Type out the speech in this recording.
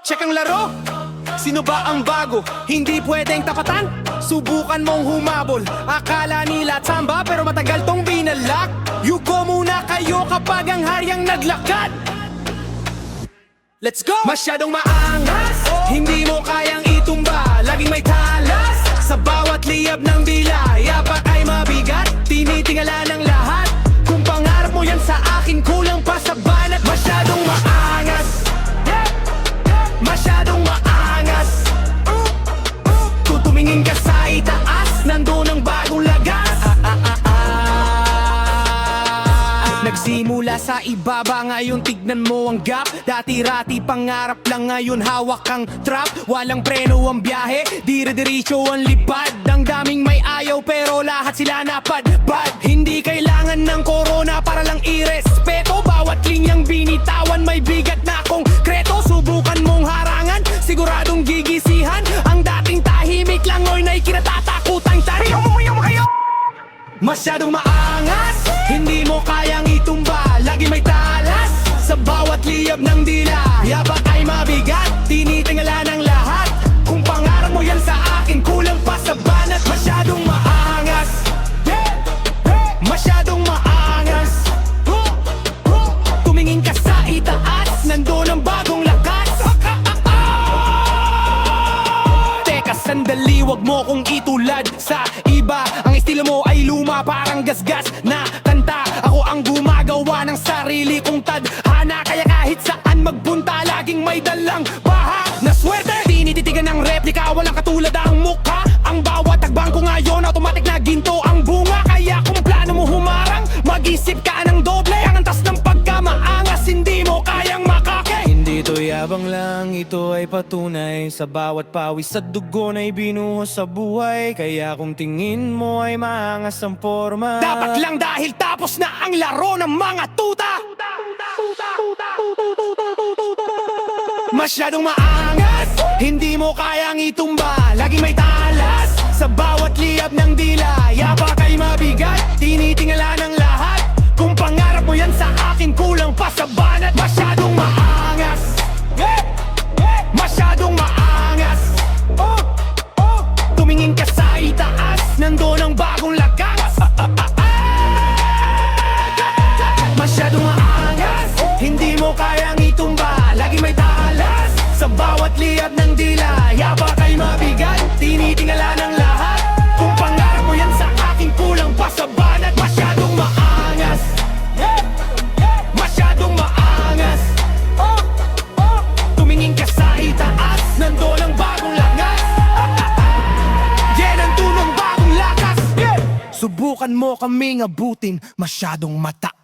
Check ang laro. Sino ba ang bago? Hindi pwedeng tapatan. Subukan mong humabol. Akala nila tamba pero matagal tong binalak. Yuko muna kayo kapag ang haryang naglakad. Let's go! Masyadong maangas, hindi mo kayang itumba. Laging may talas sa bawat liyab ng dila. Yapak ay mabigat, tinitingala ng lahat. Kung pangarap mo yan sa akin, kulang pa sa banat. Masyadong maangas, masyadong maangas. Kung tumingin ka sa itaas, nandun ang bagong lagas. Nagsimula sa ibaba, ngayon tignan mo ang gap. Dati-rati pangarap lang, ngayon hawak ang trap. Walang preno ang biyahe, dire-diretso ang lipad. Ang daming may ayaw pero lahat sila napadpad. Hindi kailangan ng corona para lang irespeto. Bawat linyang binitawan may bigat na konkreto. Subukan mong harangan, siguradong gigisihan. Ang dating tahimik lang ngayon ay kinatatakutang tayo. Masyadong maangas, hindi mo kayang itumba. Lagi may talas sa bawat liyab ng dila. Yapak ay mabigat, tinitingala ng lahat. Kung pangarap mo yan sa akin, kulang pa sa banat. Masyadong maangas, masyadong maangas. Tumingin ka sa itaas, nandun ang bagong lakas. Teka sandali, wag mo kong itulad sa iba. Ang estilo mo ay luma, parang gasgas na kanta. Ako ang gumagawa ng sarili kong tadhana. Kaya kahit saan magpunta, laging may dalang baha na swerte. Tinititigan ng replika, walang katulad ang mukha. Ang bawat tagbang ko ngayon, automatic na ginto ang bunga. Kaya kung plano mo humarang, mag-isip ka ng doble. Ang antas ng pagkamaangas, hindi mo kayang makake. Hindi to yabang lang, ito ay patunay. Sa bawat pawis sa dugo na ibinuhos sa buhay. Kaya kung tingin mo ay maangas ang forma, dapat lang dahil tapos na ang laro ng mga tuta. Masyadong maangas, hindi mo kayang itumba. Lagi may talas sa bawat liyab ng dila. Yapak ay mabigat, tinitingala ng lahat. Kung pangarap mo yan sa akin, kulang pa sa banat. Masyadong maangas, masyadong maangas. Tumingin ka sa itaas, nandun ang bagong lakas. Masyadong maangas, hindi mo kayang itumba. Lagi may talas sa bawat liyab ng dila. Yapak ay mabigat, tinitingala ng lahat. Kung pangarap mo yan sa akin, kulang pa sa banat. Masyadong maangas, masyadong maangas. Tumingin ka sa itaas, nandun ang bagong lakas. Yan ang tunong bagong lakas. Subukan mo kaming abutin, masyadong mataas.